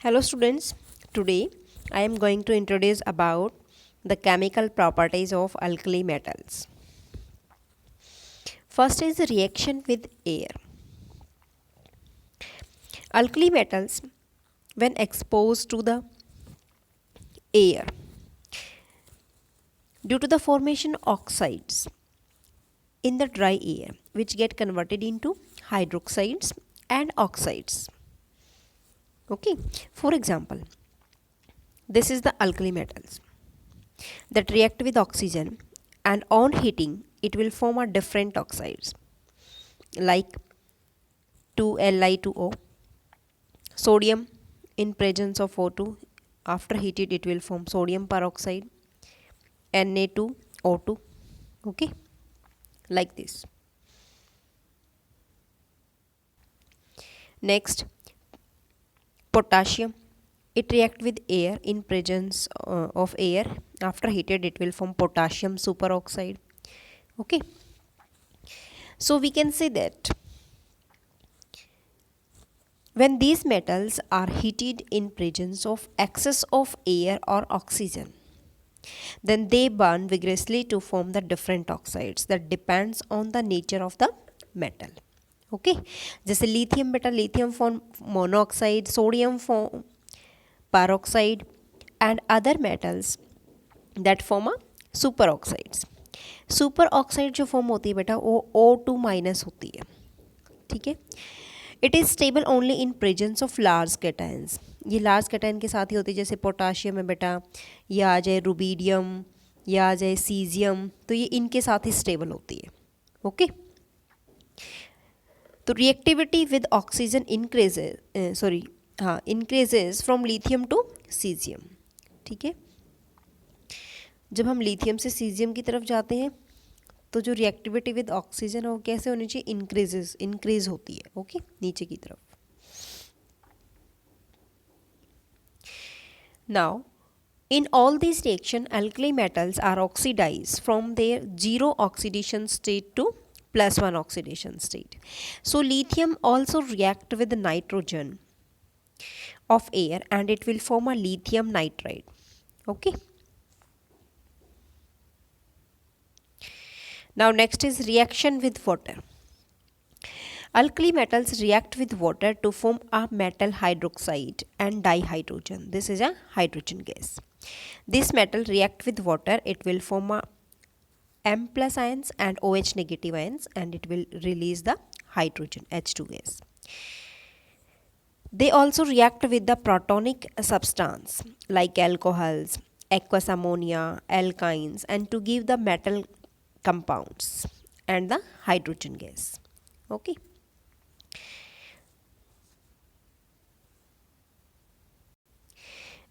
Hello students, today I am going to introduce about the chemical properties of alkali metals. First is the reaction with air. Alkali metals when exposed to the air due to the formation oxides in the dry air which get converted into hydroxides and oxides. Okay, for example, this is the alkali metals that react with oxygen and on heating it will form a different oxides like 2Li2O, sodium in presence of O2, after heated it will form sodium peroxide, Na2O2, okay, like this. Next, potassium, it react with air in presence of air, after heated it will form potassium superoxide, okay. So we can say that when these metals are heated in presence of excess of air or oxygen, then they burn vigorously to form the different oxides that depends on the nature of the metal. Okay, जैसे lithium metal, lithium form monoxide, sodium form peroxide and other metals that form a superoxides. Superoxide जो form होती है बेटा वो O2 minus होती है, ठीक है. It is stable only in presence of large cations. ये लार्ज कैटायन के साथ ही होती है, जैसे पोटाशियम है बेटा, या आ जाए रुबीडियम या आ जाए सीजियम, तो ये इनके साथ ही स्टेबल होती है. ओके, तो reactivity with oxygen increases from lithium to caesium. ठीक है, जब हम लिथियम से सीजियम की तरफ जाते हैं तो जो रिएक्टिविटी विद ऑक्सीजन है वो कैसे होनी चाहिए, इंक्रीज होती है. ओके, नीचे की तरफ. Now in all these reaction alkali metals are oxidized from their zero oxidation state to +1 oxidation state. So lithium also react with nitrogen of air and it will form a lithium nitride. Okay, now next is reaction with water. Alkali metals react with water to form a metal hydroxide and dihydrogen. This is a hydrogen gas. This metal react with water, it will form a M plus ions and OH negative ions and it will release the hydrogen H2 gas. They also react with the protonic substance like alcohols, aqueous ammonia, alkynes and to give the metal compounds and the hydrogen gas. Okay.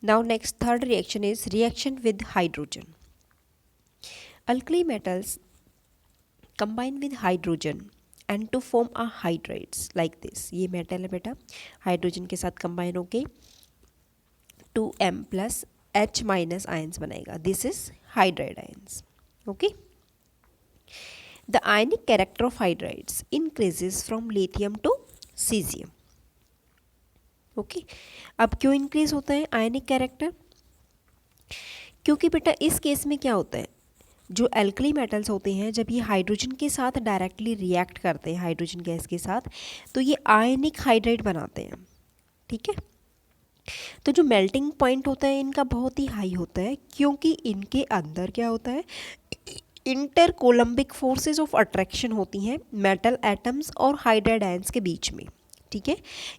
Now next third reaction is reaction with hydrogen. Alkali metals combine with hydrogen and to form a hydrides like this. ये metal है बेटा, hydrogen के साथ combine होके 2M plus H minus ions बनाएगा. This is hydride ions. Okay, the ionic character of hydrides increases from lithium to cesium. Okay, अब क्यों increase होता है आयनिक कैरेक्टर, क्योंकि बेटा इस केस में क्या होता है, जो एल्कली मेटल्स होते हैं जब ये हाइड्रोजन के साथ डायरेक्टली रिएक्ट करते हैं हाइड्रोजन गैस के साथ तो ये आयनिक हाइड्राइड बनाते हैं. ठीक है, तो जो मेल्टिंग पॉइंट होता है इनका बहुत ही हाई होता है क्योंकि इनके अंदर क्या होता है, inter coulombic forces of attraction होती हैं मेटल एटम्स और हाइड्राइड आयंस के बीच में. ठीक है,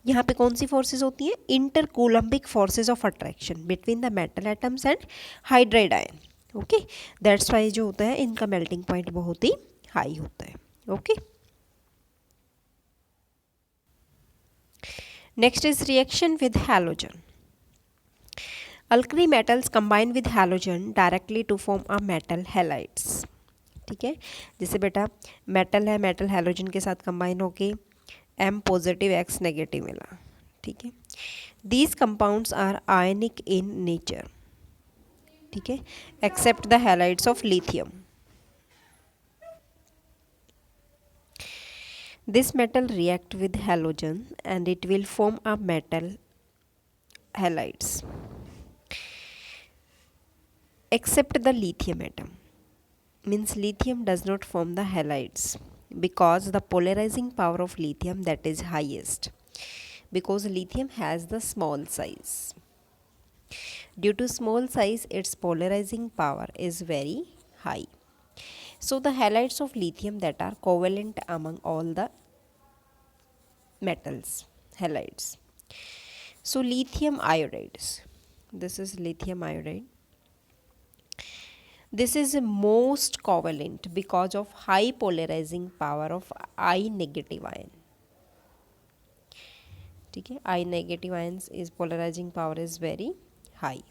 यहाँ पे कौन सी फोर्सेस होती हैं, inter coulombic forces of attraction between the metal atoms and hydride ion. Okay, that's why जो होता है इनका मेल्टिंग पॉइंट बहुत ही हाई होता है. Okay, next is reaction with halogen. Alkali metals combine with halogen directly to form a metal halides. ठीक है, जैसे बेटा मेटल है, मेटल हैलोजन के साथ कंबाइन होके M पॉजिटिव X नेगेटिव मिला. ठीक है, these compounds are ionic in nature. ठीक है, except the halides of lithium. This metal react with halogen and it will form a metal halides except the lithium atom. Means lithium does not form the halides because the polarizing power of lithium that is highest, because lithium has the small size. Due to small size, its polarizing power is very high. So the halides of lithium that are covalent among all the metals, halides. So lithium iodides. This is lithium iodide. This is most covalent because of high polarizing power of I negative ion. ठीक है, I negative ions is polarizing power is very high.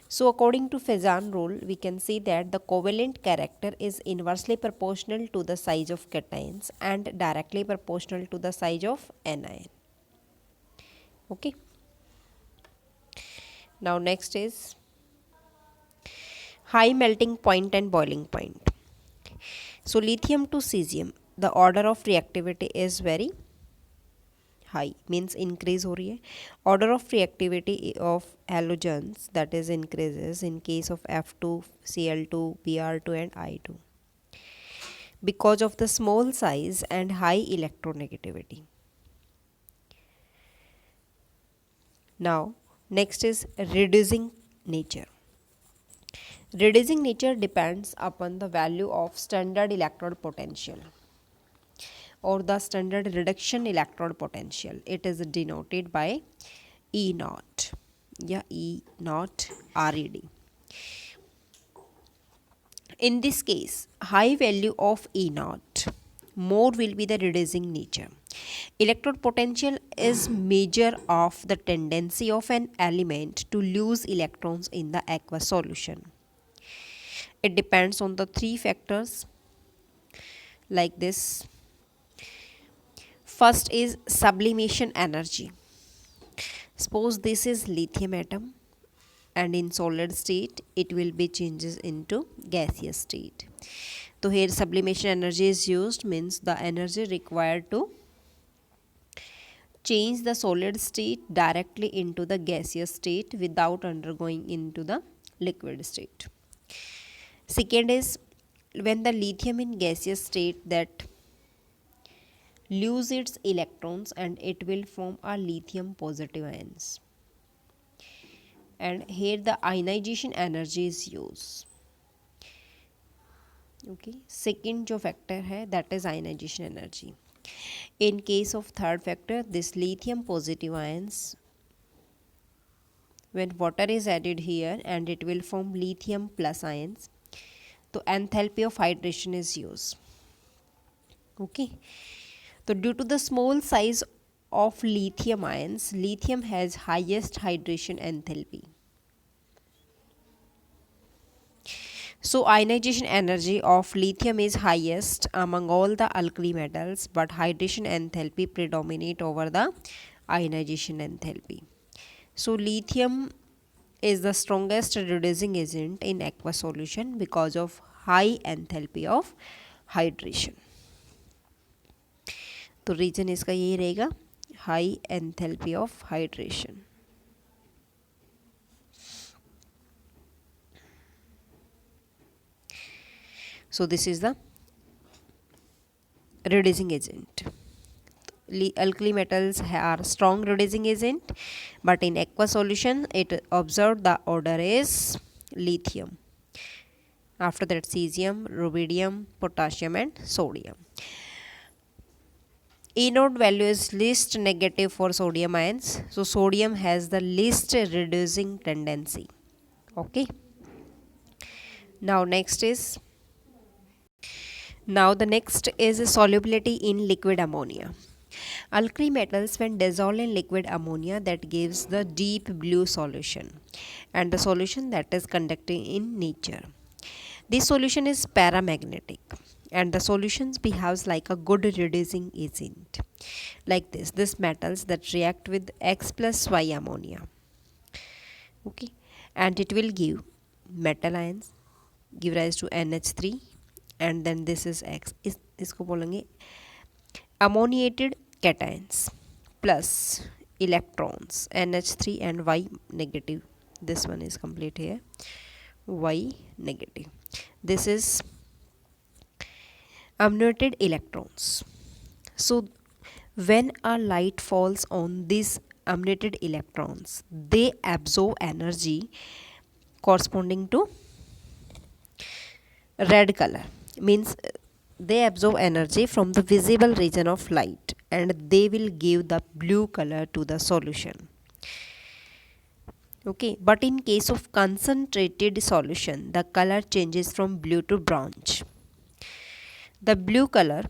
So according to Fejan rule, we can see that the covalent character is inversely proportional to the size of cations and directly proportional to the size of anion. Okay. Now next is high melting point and boiling point. So lithium to cesium, the order of reactivity is very high, means increase हो रही है. Order of reactivity of halogens that is increases in case of F2, Cl2, Br2 and I2 because of the small size and high electronegativity. Now next is reducing nature. Reducing nature depends upon the value of standard electrode potential or the standard reduction electrode potential. It is denoted by E naught या E naught RED. In this case, high value of E naught, more will be the reducing nature. Electrode potential is measure of the tendency of an element to lose electrons in the aqueous solution. It depends on the three factors like this. First is sublimation energy. Suppose this is lithium atom and in solid state it will be changes into gaseous state. So here sublimation energy is used, means the energy required to change the solid state directly into the gaseous state without undergoing into the liquid state. Second is when the lithium in gaseous state that lose its electrons and it will form a lithium positive ions, and here the ionization energy is used. Okay, second जो factor है that is ionization energy. In case of third factor, this lithium positive ions, when water is added here and it will form lithium plus ions, so enthalpy of hydration is used. Okay, so due to the small size of lithium ions, lithium has highest hydration enthalpy. So ionization energy of lithium is highest among all the alkali metals, but hydration enthalpy predominate over the ionization enthalpy. So lithium is the strongest reducing agent in aqueous solution because of high enthalpy of hydration. तो reason इसका यही रहेगा, high enthalpy of hydration. So this is the reducing agent. Alkali metals are strong reducing agent, but in aqueous solution it observed the order is lithium. After that cesium, rubidium, potassium and sodium. E naught value is least negative for sodium ions. So sodium has the least reducing tendency. Okay. Now the next is solubility in liquid ammonia. Alkali metals when dissolved in liquid ammonia, that gives the deep blue solution and the solution that is conducting in nature. This solution is paramagnetic and the solutions behaves like a good reducing agent. Like this metals that react with X plus Y ammonia. Okay, and it will give metal ions, give rise to NH3, and then this is X. इसको बोलेंगे ammoniated cations plus electrons, NH3 and Y negative. This one is complete here, Y negative. This is emanated electrons. So when a light falls on these emanated electrons, they absorb energy corresponding to red color. Means they absorb energy from the visible region of light and they will give the blue color to the solution. Okay, but in case of concentrated solution, the color changes from blue to bronze. The blue color,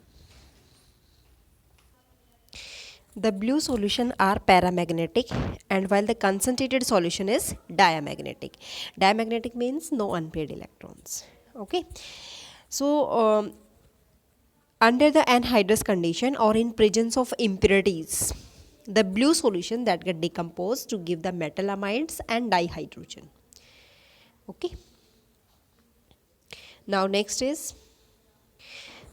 the blue solution are paramagnetic, and while the concentrated solution is diamagnetic. Diamagnetic means no unpaired electrons. Okay, so under the anhydrous condition or in presence of impurities, the blue solution that get decomposed to give the metal amides and dihydrogen. Okay, now next is,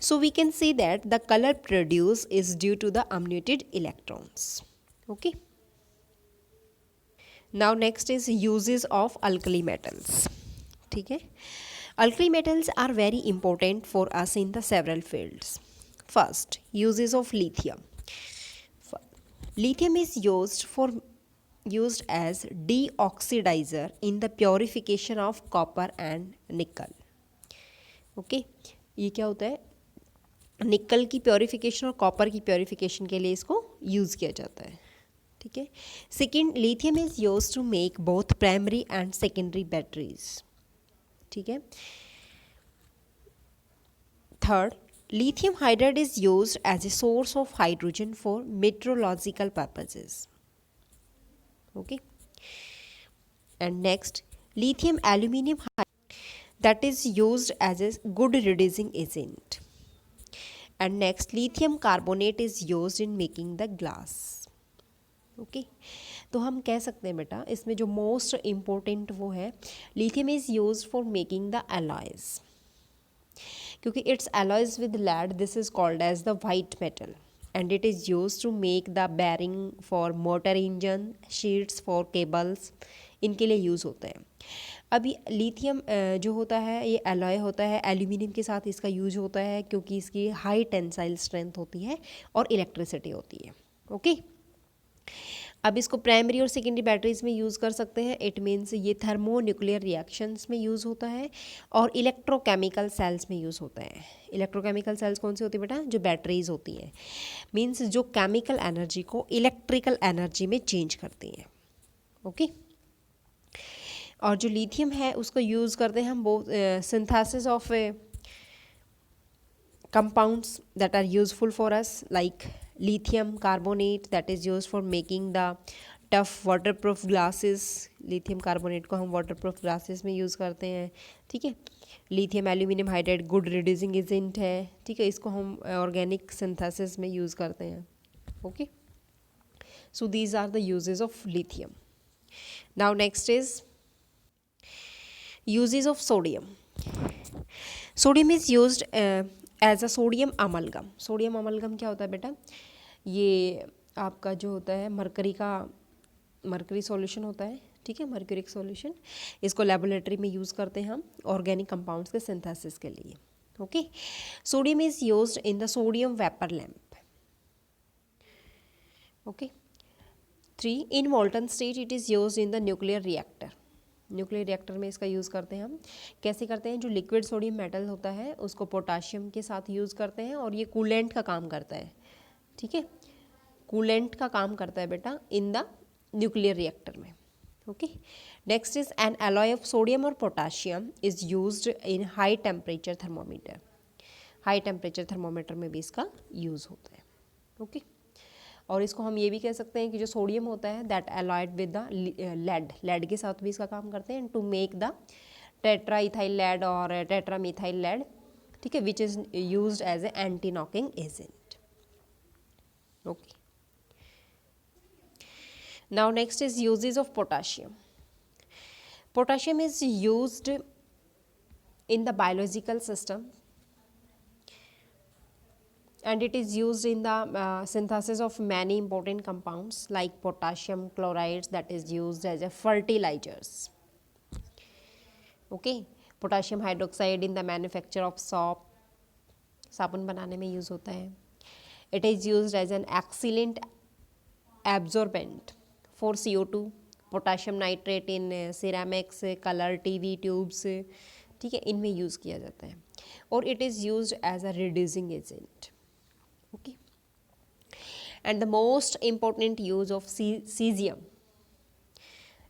so we can see that the color produced is due to the emanated electrons. Okay, now next is uses of alkali metals. ठीक है, alkali metals are very important for us in the several fields. First, uses of lithium. Lithium is used as deoxidizer in the purification of copper and nickel. Okay, ये क्या होता है, निकल की purification और copper की प्योरीफिकेशन के लिए इसको यूज़ किया जाता है. ठीक है. Second, lithium is use to make both primary and secondary batteries. ठीक है. Third, lithium hydride is used as a source of hydrogen for meteorological purposes. Okay, and next, lithium aluminium that is used as a good reducing agent. And next, lithium carbonate is used in making the glass. Okay, तो हम कह सकते हैं बेटा इसमें जो most important वो है, lithium is used for making the alloys. क्योंकि it's alloys with lead, this is called as the white metal and it is used to make the bearing for motor engine, sheets for cables, इनके लिए use होता है. अभी lithium जो होता है ये एलॉय होता है, एल्यूमिनियम के साथ इसका यूज होता है क्योंकि इसकी हाई टेंसाइल स्ट्रेंथ होती है और इलेक्ट्रिसिटी होती है. ओके, अब इसको प्राइमरी और सेकेंडरी बैटरीज में यूज़ कर सकते हैं. इट मीन्स ये थर्मो न्यूक्लियर रिएक्शंस में यूज़ होता है और इलेक्ट्रोकेमिकल सेल्स में यूज़ होता है. इलेक्ट्रोकेमिकल सेल्स कौन सी होती है बेटा, जो बैटरीज होती हैं, मीन्स जो केमिकल एनर्जी को इलेक्ट्रिकल एनर्जी में चेंज करती हैं. ओके, और जो लिथियम है उसको यूज़ करते हैं हम वो synthesis of compounds that are useful for us, like lithium carbonate that is used for making the tough waterproof glasses. lithium carbonate को हम waterproof glasses में यूज़ करते हैं. ठीक है. lithium aluminium hydride good reducing agent है. ठीक है, इसको हम organic synthesis में यूज़ करते हैं. okay, so these are the uses of lithium. now next is uses of sodium. sodium is used as a sodium amalgam. Sodium amalgam क्या होता है बेटा, ये आपका जो होता है मरकरी सॉल्यूशन होता है. ठीक है, मर्क्यूरिक सॉल्यूशन, इसको लेबोरेटरी में यूज़ करते हैं हम ऑर्गेनिक कंपाउंड्स के सिंथेसिस के लिए. Okay, sodium is used in the sodium vapour lamp. Okay. 3, in molten state it is used in the nuclear reactor. Nuclear reactor में इसका यूज़ करते हैं हम. कैसे करते हैं, जो लिक्विड सोडियम मेटल होता है उसको पोटाशियम के साथ यूज़ करते हैं और ये कूलेंट का काम करता है. ठीक है, कूलेंट का काम करता है बेटा इन द न्यूक्लियर रिएक्टर में. Okay, next is an alloy of sodium और potassium is used in high temperature thermometer. High temperature thermometer में भी इसका यूज़ होता है. ओके, और इसको हम ये भी कह सकते हैं कि जो सोडियम होता है that alloyed with the lead के साथ भी इसका काम करते हैं to make the tetra ethyl lead और टेट्रा मिथाइल लेड. ठीक है, which is used as a anti knocking agent. Okay, now next is uses of potassium. Potassium is used in the biological system and it is used in the synthesis of many important compounds like potassium chlorides, that is used as a fertilizers. Okay, potassium hydroxide in the manufacture of soap, साबुन बनाने में use होता है. It is used as an excellent absorbent for CO2, potassium nitrate in ceramics, color TV tubes, ठीक है, इनमें use किया जाता है. और it is used as a reducing agent. Okay, and the most important use of cesium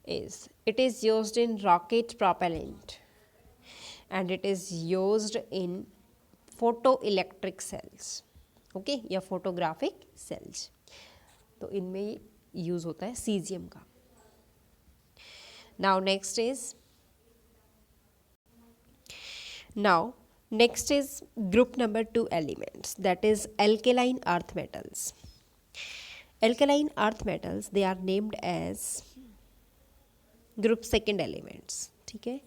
is it is used in rocket propellant, and it is used in photoelectric cells. Okay, या photographic cells. तो इनमें use होता है caesium का. Now next is group number 2 elements, that is alkaline earth metals. Alkaline earth metals, they are named as group second elements. ठीक है,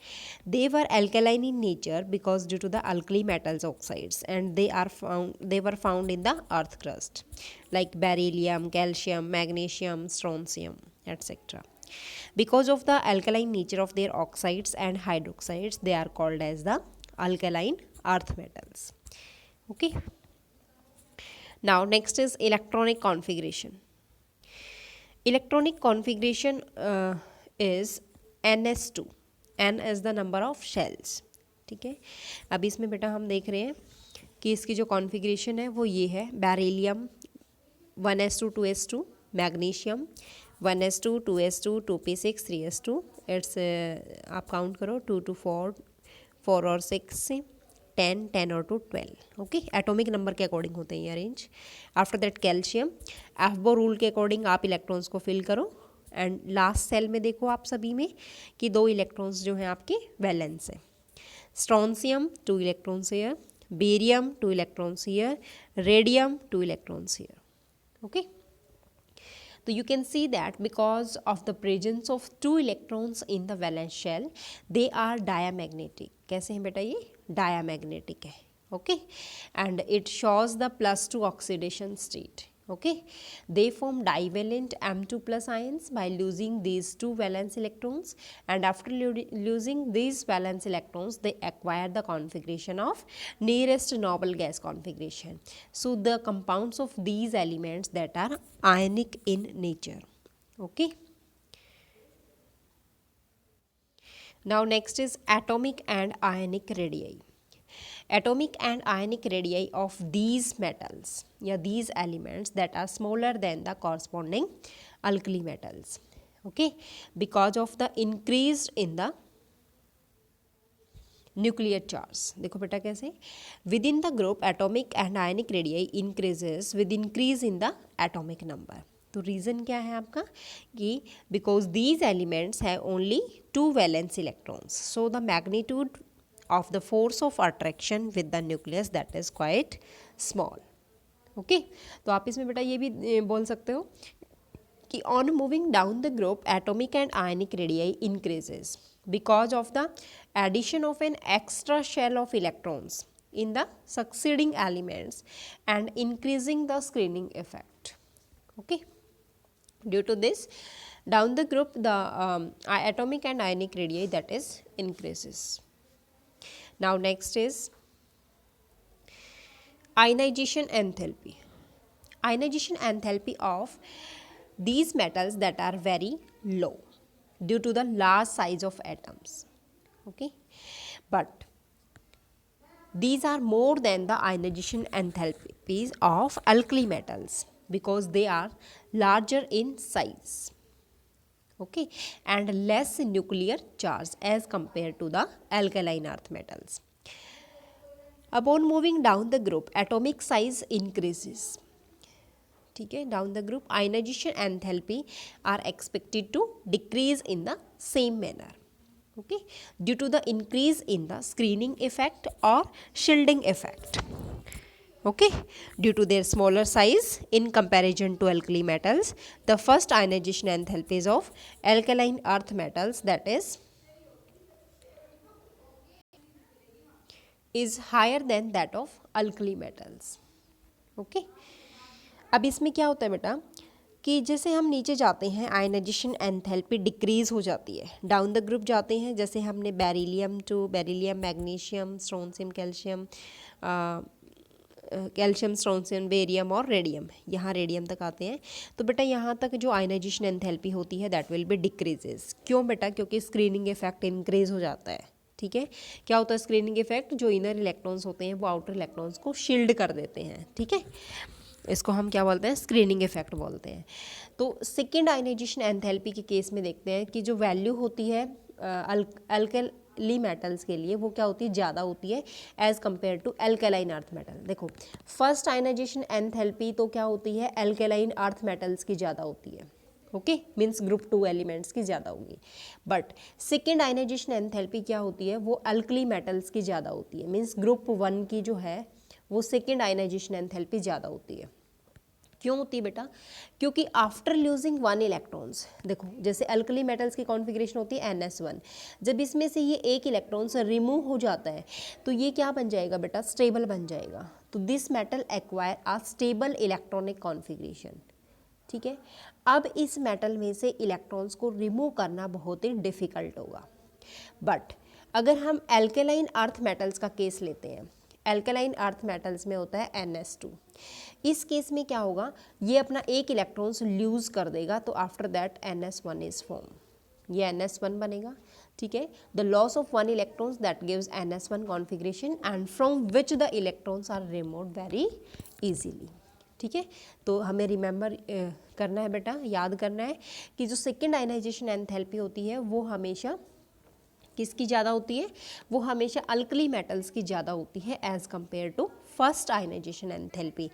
they were alkaline in nature because due to the alkali metals oxides, and they were found in the earth crust like beryllium, calcium, magnesium, strontium, etc. Because of the alkaline nature of their oxides and hydroxides, they are called as the alkaline earth metals. Okay, now next is electronic configuration. Electronic configuration is ns2. n is the number of shells. ठीक है, अभी इसमें बेटा हम देख रहे हैं कि इसकी जो कॉन्फ़िगरेशन है वो ये है. Beryllium 1s2 2s2, magnesium 1s2 2s2 2p6 3s2, it's आप काउंट करो 2 to 4 4 और 6 से 10 10 और 2 12. ओके, एटॉमिक नंबर के अकॉर्डिंग होते हैं ये arrange. After that calcium, Aufbau rule के अकॉर्डिंग आप इलेक्ट्रॉन्स को फिल करो. एंड लास्ट सेल में देखो आप सभी में कि 2 इलेक्ट्रॉन्स जो हैं आपके वैलेंस है. Strontium 2 electrons here, barium 2 electrons here, radium 2 electrons here. Okay, तो you can see that because of the presence of 2 electrons in the valence shell, they are diamagnetic. कैसे हैं बेटा ये? Diamagnetic है. Okay, and it shows the +2 oxidation state. Okay, they form divalent M2 plus ions by losing these 2 valence electrons, and after losing these valence electrons, they acquire the configuration of nearest noble gas configuration. So the compounds of these elements that are ionic in nature. Okay, now next is atomic and ionic radii. Atomic and ionic radii of these metals, या these elements that are smaller than the corresponding alkali metals. Okay, because of the increase in the nuclear charge. देखो बेटा कैसे, within the group atomic and ionic radii increases with increase in the atomic number. तो reason क्या है आपका कि because these elements have only 2 valence electrons, so the magnitude of the force of attraction with the nucleus that is quite small. Okay, तो आप इसमें बेटा ये भी बोल सकते हो कि on moving down the group atomic and ionic radii increases because of the addition of an extra shell of electrons in the succeeding elements and increasing the screening effect. Okay, due to this down the group the atomic and ionic radii that is increases. Now next is ionization enthalpy. Ionization enthalpy of these metals that are very low due to the large size of atoms. Okay, but these are more than the ionization enthalpies of alkali metals because they are larger in size. Okay, and less nuclear charge as compared to the alkaline earth metals. Upon moving down the group atomic size increases. ठीक है, down the group ionization enthalpy are expected to decrease in the same manner. Okay, due to the increase in the screening effect or shielding effect. Okay, due to their smaller size in comparison to alkali metals, the first ionization enthalpies of alkaline earth metals that is higher than that of alkali metals. Okay. अब इसमें क्या होता है बेटा कि जैसे हम नीचे जाते हैं आयनाइजेशन एंथैल्पी डिक्रीज हो जाती है, डाउन द ग्रुप जाते हैं, जैसे हमने beryllium to beryllium, magnesium, strontium, calcium, calcium, strontium, barium और रेडियम, यहाँ रेडियम तक आते हैं। तो बेटा यहाँ तक जो आयनाइजेशन एंथैल्पी होती है दैट विल बी डिक्रीजेज। क्यों बेटा? क्योंकि स्क्रीनिंग इफेक्ट इंक्रीज हो जाता है। ठीक है, क्या होता है स्क्रीनिंग इफेक्ट? जो इनर इलेक्ट्रॉन्स होते हैं वो आउटर इलेक्ट्रॉन्स को शील्ड कर देते हैं। ठीक है, इसको हम क्या बोलते हैं? स्क्रीनिंग इफेक्ट बोलते हैं। तो सेकेंड आयनाइजेशन एंथैल्पी के केस में देखते हैं कि जो वैल्यू होती है अल्कली मेटल्स के लिए वो क्या होती है? ज़्यादा होती है as compare to alkaline earth metal. देखो फर्स्ट आयनाइजेशन एंथैल्पी तो क्या होती है? एल्केलाइन अर्थ मेटल्स की ज़्यादा होती है। ओके, मीन्स ग्रुप 2 एलिमेंट्स की ज़्यादा होगी। बट सेकेंड आयनाइजेशन एंथैल्पी क्या होती है? वो अल्कली मेटल्स की ज़्यादा होती है। मीन्स ग्रुप 1 की जो है वो सेकेंड आयनाइजेशन एंथैल्पी ज़्यादा होती है। क्यों होती है बेटा? क्योंकि आफ्टर लूजिंग 1 इलेक्ट्रॉन्स, देखो जैसे अल्कली मेटल्स की कॉन्फ़िगरेशन होती है NS1, जब इसमें से ये एक इलेक्ट्रॉन से रिमूव हो जाता है तो ये क्या बन जाएगा बेटा? स्टेबल बन जाएगा। तो this metal acquire a stable electronic configuration. ठीक है, अब इस मेटल में से इलेक्ट्रॉन्स को रिमूव करना बहुत ही डिफ़िकल्ट होगा। बट अगर हम एल्केलाइन अर्थ मेटल्स का केस लेते हैं, एल्केलाइन अर्थ मेटल्स में होता है NS2, इस केस में क्या होगा? ये अपना एक इलेक्ट्रॉन्स लूज कर देगा, तो after that NS1 is form, ये NS1 बनेगा। ठीक है, the loss of 1 electrons that gives NS1 configuration and from which the electrons are removed very easily. ठीक है, तो हमें रिमेंबर करना है बेटा, याद करना है कि जो सेकेंड आयनाइजेशन एंथैल्पी होती है वो हमेशा किसकी ज़्यादा होती है? वो हमेशा अल्कली मेटल्स की ज़्यादा होती है as compare to first ionization enthalpy,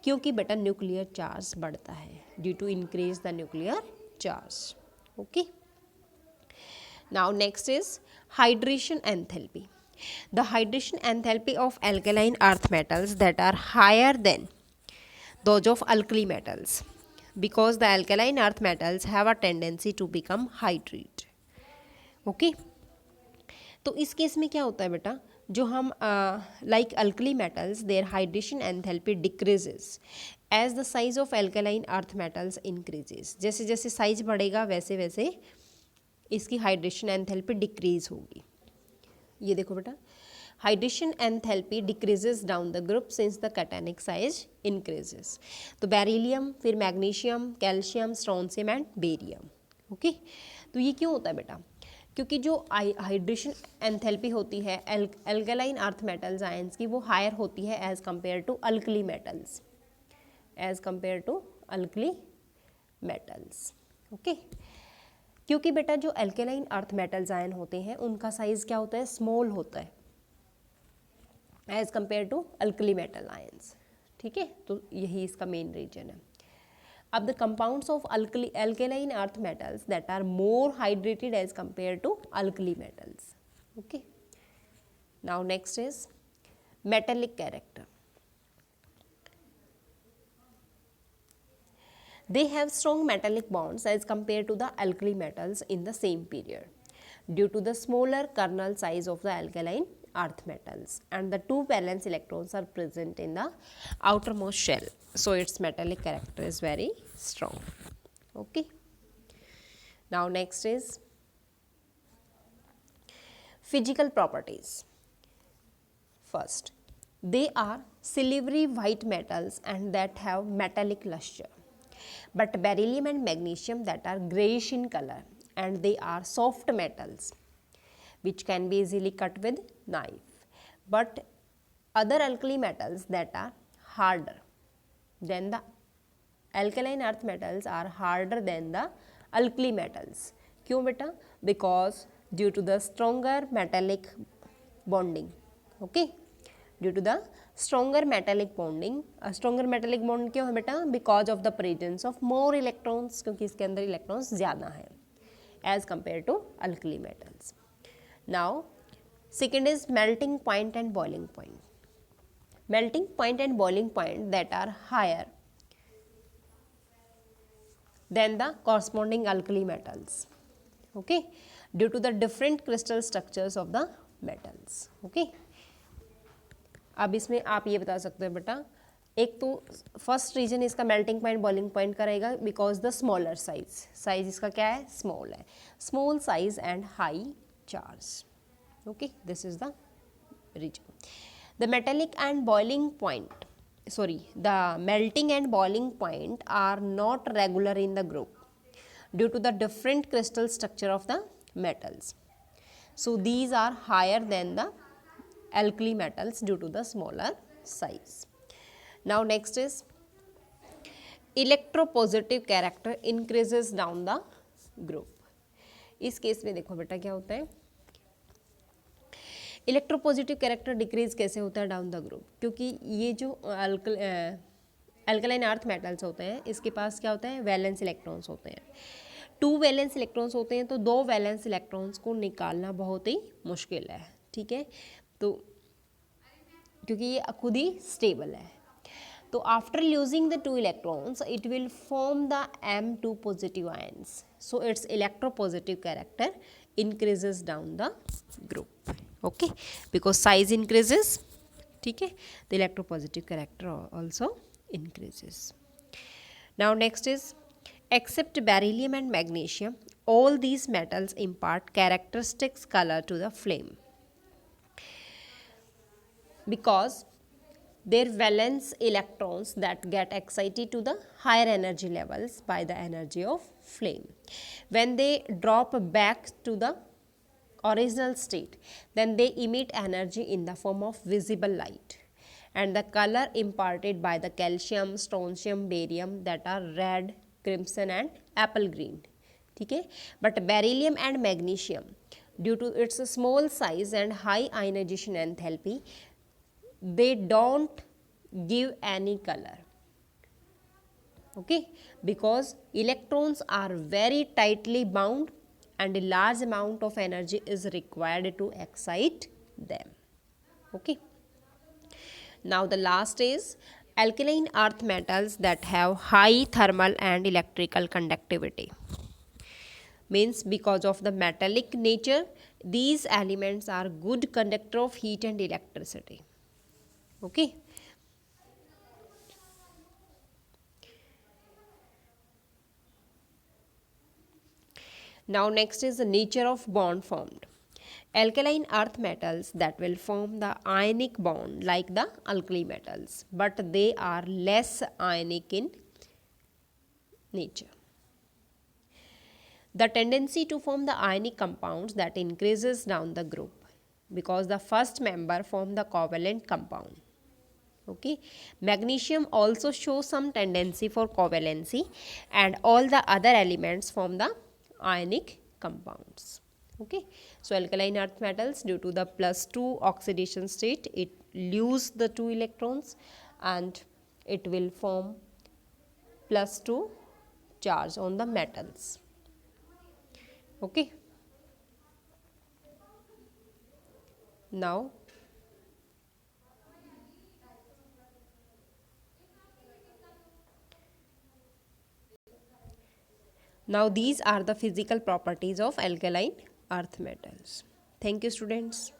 क्योंकि बेटा न्यूक्लियर चार्ज बढ़ता है due to increase the nuclear charge. Okay, now next is hydration enthalpy. The hydration enthalpy of alkaline earth metals that are higher than those of alkali metals because the alkaline earth metals have a tendency to become hydrate. Okay, तो इस case में क्या होता है बेटा? जो हम like alkali metals their hydration enthalpy decreases as the size of alkaline earth metals increases. जैसे जैसे साइज बढ़ेगा वैसे वैसे इसकी हाइड्रेशन एंथैल्पी डिक्रीज होगी। ये देखो बेटा, hydration enthalpy decreases down the group since the cationic size increases. तो बेरिलियम, फिर magnesium, calcium, strontium and barium. Okay, तो ये क्यों होता है बेटा? क्योंकि जो हाइड्रेशन एंथैल्पी होती है एल्कलाइन अर्थ मेटल्स आयंस की वो हायर होती है as compare to alkali metals, as compare to alkali metals. Okay, क्योंकि बेटा जो एल्कलाइन अर्थ मेटल्स आयन होते हैं उनका साइज क्या होता है? स्मॉल होता है as compare to alkali metal ions. ठीक है, तो यही इसका मेन रीजन है। अब the compounds of alkaline earth metals that are more hydrated as compared to alkali metals. Okay, now next is metallic character. They have strong metallic bonds as compared to the alkali metals in the same period due to the smaller kernel size of the alkaline earth metals, and the 2 valence electrons are present in the outermost shell, so its metallic character is very strong. Okay, now next is physical properties. First, they are silvery white metals and that have metallic luster, but beryllium and magnesium that are grayish in color, and they are soft metals which can be easily cut with knife. But other alkali metals that are harder than the alkaline earth metals are harder than the alkali metals. क्यों बेटा? Because due to the stronger metallic bonding. Okay, due to the stronger metallic bonding. stronger metallic bond क्यों है बेटा? Because of the presence of more electrons, क्योंकि इसके अंदर electrons ज़्यादा हैं as compared to alkali metals. Now, second is melting point and boiling point. Melting point and boiling point that are higher than the corresponding alkali metals. Okay, due to the different crystal structures of the metals. Okay, अब इसमें आप ये बता सकते हो बेटा एक तो फर्स्ट रीजन इसका मेल्टिंग पॉइंट बॉइलिंग पॉइंट का रहेगा बिकॉज द स्मॉलर साइज इसका क्या है, स्मॉल है, small size and high charge. Okay, this is the region. The metallic and boiling point, the melting and boiling point are not regular in the group due to the different crystal structure of the metals. So these are higher than the alkali metals due to the smaller size. Now next is electropositive character increases down the group. इस case में देखो बेटा क्या होता है, electropositive character decrease कैसे होता है डाउन द ग्रुप, क्योंकि ये जो अल्कलाइन अर्थ मेटल्स होते हैं इसके पास क्या होता है, वैलेंस इलेक्ट्रॉन्स होते हैं. 2 वैलेंस इलेक्ट्रॉन्स होते हैं तो 2 वैलेंस इलेक्ट्रॉन्स को निकालना बहुत ही मुश्किल है. ठीक है, तो क्योंकि ये खुद ही स्टेबल है. तो after losing the 2 electrons it will form the M2 positive ions. So it's electropositive character increases down the group. Okay, because size increases. ठीक है, the electropositive character also increases. Now next is, except beryllium and magnesium, all these metals impart characteristics color to the flame because their valence electrons that get excited to the higher energy levels by the energy of flame. When they drop back to the original state, then they emit energy in the form of visible light, and the color imparted by the calcium, strontium, barium that are red, crimson and apple green. ठीक है, but beryllium and magnesium, due to its small size and high ionization enthalpy, they don't give any color. Okay, because electrons are very tightly bound and a large amount of energy is required to excite them. Okay, now the last is alkaline earth metals that have high thermal and electrical conductivity. Means because of the metallic nature, these elements are good conductor of heat and electricity. Okay, now next is the nature of bond formed. Alkaline earth metals that will form the ionic bond like the alkali metals, but they are less ionic in nature. The tendency to form the ionic compounds that increases down the group because the first member form the covalent compound. Okay, magnesium also shows some tendency for covalency and all the other elements form the ionic compounds. Okay, so alkaline earth metals, due to the +2 oxidation state, it lose the 2 electrons and it will form +2 charge on the metals. Okay, now these are the physical properties of alkaline earth metals. Thank you students.